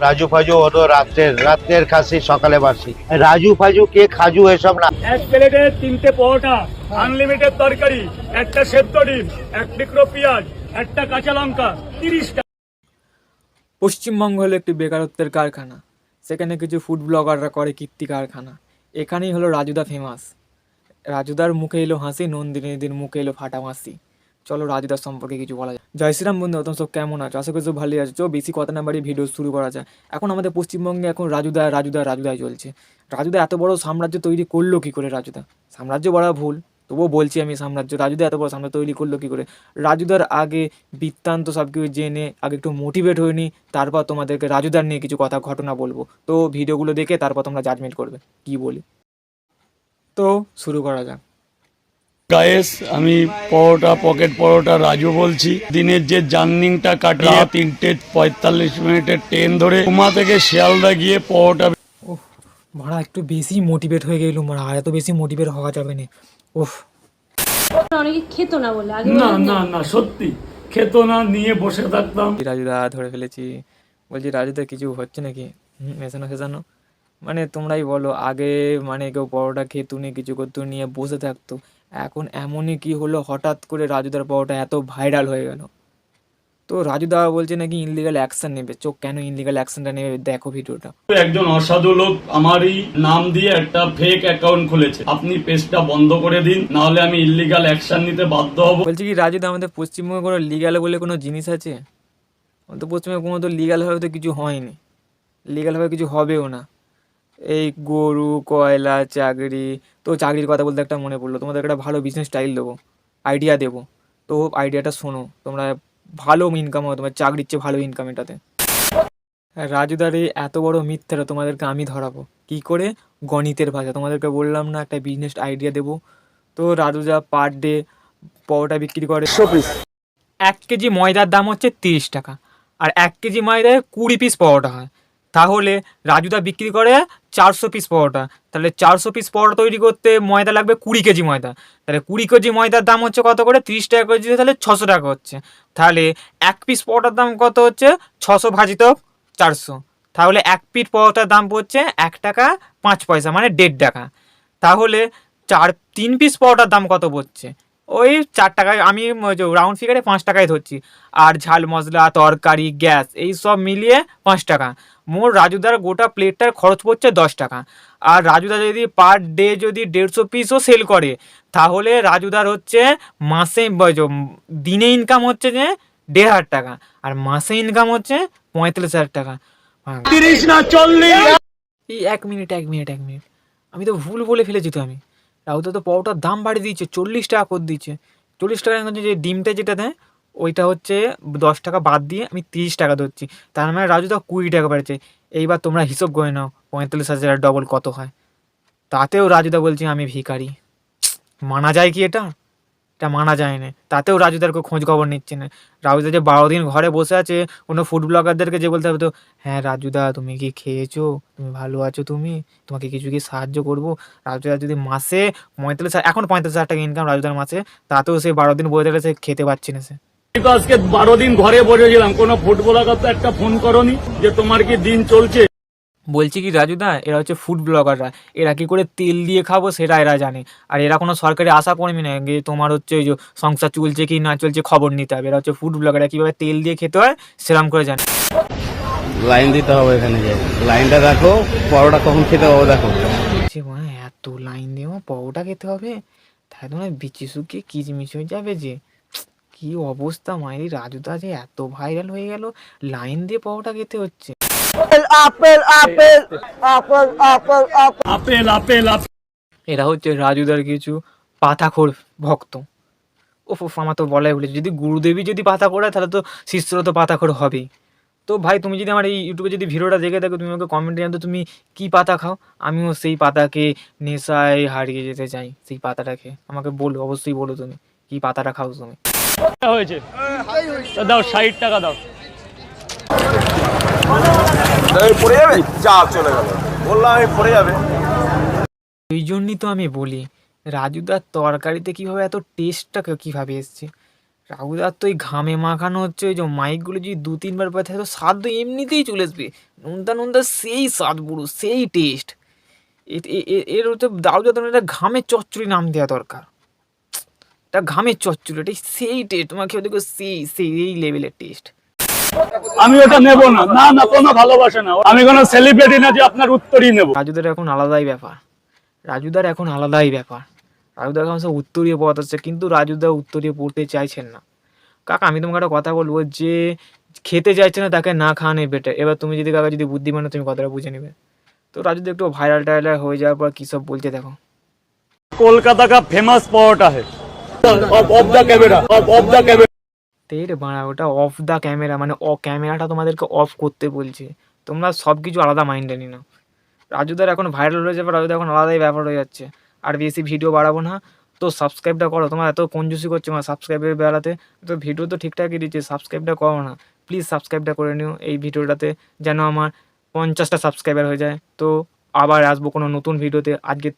রাজু ফাজু হতো রাত্রের খাসি সকালে বাসি। রাজু ফাজু কে খাজু এসব না। এক প্লেটে 3টে পরোটা, আনলিমিটেড তরকারি, একটা সেদ্ধ ডিম, এক টুকরো পেঁয়াজ, একটা কাঁচা লঙ্কা, 30 টাকা। পশ্চিমবঙ্গ হলো একটি বেকারত্বের কারখানা। সেখানে কিছু ফুড ব্লগাররা করে কীর্তি কারখানা। এখানেই হলো রাজুদা ফেমাস। রাজুদার মুখে এলো হাসি, নন্দিনীদের মুখে এলো ফাটামাসি। চলো রাজুদার সম্পর্কে কিছু বলা যায়। জয় শ্রীরাম বন্ধু, তোমরা সব কেমন আছো? আশা করি সব ভালোই আছো। চো বেশি কথা না বাড়িয়ে ভিডিও শুরু করা যায়। এখন আমাদের পশ্চিমবঙ্গে এখন রাজুদাই চলছে। রাজুদা এত বড় সাম্রাজ্য তৈরি করলো কী করে? রাজুদা সাম্রাজ্য বলা ভুল, তবুও বলছি আমি সাম্রাজ্য। রাজুদা এত বড় সাম্রাজ্য তৈরি করলো কী করে? রাজুদার আগে বৃত্তান্ত সব কিছু জেনে আগে একটু মোটিভেট হয়ে নিই, তারপর তোমাদেরকে রাজুদার নিয়ে কিছু ঘটনা বলবো। তো ভিডিওগুলো দেখে তারপর তোমরা জাজমেন্ট করবে কি বলি। তো শুরু করা যাক। গায়েস, আমি পকেট পরোটা রাজু বলছি। দিনের যে জার্নিংটা কাটিয়ে 3:45 ট্রেন ধরে উমা থেকে শিয়ালদা গিয়ে পরোটা। ওহ মারা, একটু বেশি মোটিভেট হয়ে গেল মারা, আর এত বেশি মোটিভেট হওয়া যাবে না। ওহ অনেকে খেত না বলে আগে না না না, সত্যি খেত না, নিয়ে বসে থাকতাম। রাজুদা ধরে ফেলেছি। বলছি রাজুদা কিছু হচ্ছে নাকি? মেশানো ফেসানো মানে তোমরাই বলো। আগে মানে কেউ পরোটা খেত নিয়ে কিছু করতো নিয়ে বসে থাকতো, এখন এমনই কি হলো হঠাৎ করে রাজুদার পরোটা এত ভাইরাল হয়ে গেল। তো রাজুদা বলছে নাকি ইনলিগাল অ্যাকশন নেবে। চোখ কেন ইনলিগাল অ্যাকশনটা নেবে, দেখো ভিডিওটা। একজন অসাধু লোক আমারই নাম দিয়ে একটা ফেক অ্যাকাউন্ট খুলেছে। আপনি পেজটা বন্ধ করে দিন, নাহলে আমি ইল্লিগাল অ্যাকশন নিতে বাধ্য হব। বলছি কি রাজুদা, আমাদের পশ্চিমবঙ্গে কোনো লিগাল বলে কোনো জিনিস আছে? আমাদের পশ্চিমবঙ্গে কোনো তো লিগালভাবে তো কিছু হয়নি, লিগালভাবে কিছু হবেও না। এই গরু, কয়লা, চাকরি। তো চাকরির কথা বলতে একটা মনে পড়লো, তোমাদের একটা ভালো বিজনেস স্টাইল দেবো, আইডিয়া দেবো। তো আইডিয়াটা শোনো, তোমরা ভালো ইনকাম হবে তোমার চাকরির চেয়ে, ভালো ইনকাম এটাতে। রাজুদার এই এত বড় মিথ্যাটা তোমাদেরকে আমি ধরাবো কি করে, গণিতের ভাষা। তোমাদেরকে বললাম না একটা বিজনেস আইডিয়া দেবো। তো রাজুদা পার ডে পরোটা বিক্রি করে 100 পিস। 1 কেজি ময়দার দাম হচ্ছে 30 টাকা, আর 1 কেজি ময়দায় 20 পিস পরোটা হয়। তাহলে রাজুদা বিক্রি করে 400 পিস পরোটা। তাহলে 400 পিস পরোটা তৈরি করতে ময়দা লাগবে 20 কেজি ময়দা। তাহলে 20 কেজি ময়দার দাম হচ্ছে কত করে? 30 টাকা করে দিতে, তাহলে 600 টাকা হচ্ছে। তাহলে 1 পিস পরোটার দাম কত হচ্ছে? 600 ভাজিত 400। তাহলে 1 পিস পরোটার দাম পড়ছে 1 টাকা 5 পয়সা, মানে 1.5 টাকা। তাহলে 3 পিস পরোটার দাম কত পড়ছে? ওই 4 টাকায়, আমি রাউন্ড ফিগারে 5 টাকায় ধরছি। আর ঝাল মশলা, তরকারি, গ্যাস এই সব মিলিয়ে 5 টাকা। মোট রাজুদার গোটা প্লেটটার খরচ পড়ছে 10 টাকা। আর রাজুদা যদি পার ডে যদি 150 পিসও সেল করে, তাহলে রাজুদার হচ্ছে মাসে দিনে ইনকাম হচ্ছে যে 1,500 টাকা, আর মাসে ইনকাম হচ্ছে 45,000 টাকা। 30 না 40। এই এক মিনিট, আমি তো ভুল বলে ফেলেছি। তো আমি রাউদা তো পরোটার দাম বাড়িয়ে দিচ্ছে, 40 টাকা করে দিচ্ছে। 40 টাকা যে ডিমটা যেটা দেয় ওইটা হচ্ছে 10 টাকা বাদ দিয়ে আমি 30 টাকা ধরছি। তার মানে রাজুদা 20 টাকা বাড়ছে। এইবার তোমরা হিসেব করে নাও 45,000 ডবল কত হয়। তাতেও রাজুদা বলছে আমি ভিখারি। মানা যায় কি এটা? এটা মানা যায় না। তাতেও রাজুদার কেউ খোঁজ খবর নিচ্ছে না। রাজুদা যে 12 দিন ঘরে বসে আছে, কোনো ফুড ব্লগারদেরকে যে বলতে হবে তো, হ্যাঁ রাজুদা তুমি কি খেয়েছো, তুমি ভালো আছো, তোমাকে কিছু কি সাহায্য করবো। রাজুদা যদি মাসে 45,000, এখন 45,000 টাকা ইনকাম রাজুদার মাসে, তাতেও সে 12 দিন বসে থাকলে সে খেতে পাচ্ছে না। সে তো আজকে 12 দিন ঘরে বসেছিলাম, কোনো ফুড ব্লগার তো একটা ফোন করনি যে তোমার কি দিন চলছে। বলছি কি রাজুদা, এরা হচ্ছে ফুড ব্লগাররা, এরা কি করে তেল দিয়ে খাবো সেটা এরা জানে। আর এরা কোনো সরকারি আশা কর্মী না যে তোমার হচ্ছে ওই যে সংসার চলছে কি না চলছে খবর নিতে হবে। এরা হচ্ছে ফুড ব্লগাররা, কীভাবে তেল দিয়ে খেতে হয় সেরকম করে জানে। লাইন দিতে হবে এখানে, যে লাইনটা দেখো, পরোটা কখন খেতে হবে দেখো। মানে এত লাইন দেবো পরোটা খেতে হবে, তাই তোমার বিচি শুকিয়ে কিচমিচ হয়ে যাবে যে। কি অবস্থা মায়ের, রাজুদা যে এত ভাইরাল হয়ে গেল, লাইন দিয়ে পরোটা খেতে হচ্ছে। Apple apple apple. এরা হচ্ছে রাজুদার কিছু পাতাখোর ভক্ত। ওফ, আমার তো বলাই বলেছে, যদি গুরুদেবী যদি পাতা করে তাহলে তো শিষ্যরা তো পাতাখোর হবেই। তো ভাই তুমি যদি আমার এই ইউটিউবে যদি ভিডিওটা দেখে থাকো, তুমি আমাকে কমেন্টে জানতো তুমি কী পাতা খাও। আমিও সেই পাতাকে নেশায় হারিয়ে যেতে চাই। সেই পাতাটাকে আমাকে বলো, অবশ্যই বলো তুমি কী পাতাটা খাও তুমি। হয়েছে দাও, 60 টাকা দাও। পড়ে যাবে, যা চলে গেল, বললাম আমি পড়ে যাবে। এই জন্যই তো আমি বলি রাজুদার তরকারিতে কীভাবে এত টেস্টটা কীভাবে এসছে। রাহুদার তো ওই ঘামে মাখানো হচ্ছে, ওই যে মাইকগুলো যদি 2-3 বার পায় তাহলে তো স্বাদ তো এমনিতেই চলে আসবে। নোনতা নোনতা সেই স্বাদ পুরো, সেই টেস্ট। এর হচ্ছে দারুদা তোমার একটা ঘামের চচ্চড়ি নাম দেওয়া দরকার। এটা ঘামের চচ্চড়ি, এটা সেই টেস্ট, তোমার খেয়ে দেখো সেই সেই এই লেভেলের টেস্ট। আমি ওটা নেব না, না না, কোনো ভালোবাসে না, আমি কোনো সেলিব্রিটি না যে আপনার উত্তরই নেব। রাজুদার এখন আলাদাই ব্যাপার, রাজুদার এখন আলাদাই ব্যাপার। রাজুদার এখন সব উত্তরীয় পথ আছে, কিন্তু রাজুদা উত্তরীয় পড়তে চাইছেন না। কাকা আমি তোমাকে একটা কথা বলবো, যে খেতে চাইছে না তাকে না খাওয়ানোই বেটার। এবার তুমি যদি কাকা যদি বুদ্ধিমান হও, তুমি কথাটা বুঝে নেবে। তো রাজুদা একটু ভাইরাল টাইরাল হয়ে যাওয়ার পর কী সব বলছে দেখো। कोलकाता का फेमस परोठा है, of the camera, of the camera. তেই রে বাড়া, ওটা অফ দ্য ক্যামেরা, মানে ক্যামেরাটা তোমাদেরকে অফ করতে বলছে। তোমরা সব কিছু আলাদা মাইন্ডে নিও না। রাজুদার এখন ভাইরাল হয়ে যাবে, রাজুদার এখন আলাদাই ব্যাপার হয়ে যাচ্ছে। আর বেশি ভিডিও বাড়াবো না, তো সাবস্ক্রাইবটা করো। তোমার এত কঞ্জুসি করছো আমার সাবস্ক্রাইবের বেলাতে, তো ভিডিও তো ঠিকঠাকই দিচ্ছে, সাবস্ক্রাইবটা করো না প্লিজ। সাবস্ক্রাইবটা করে নিও এই ভিডিওটাতে, যেন আমার 50টা সাবস্ক্রাইবার হয়ে যায়। তো আবার আসবো কোনো নতুন ভিডিওতে। আজকে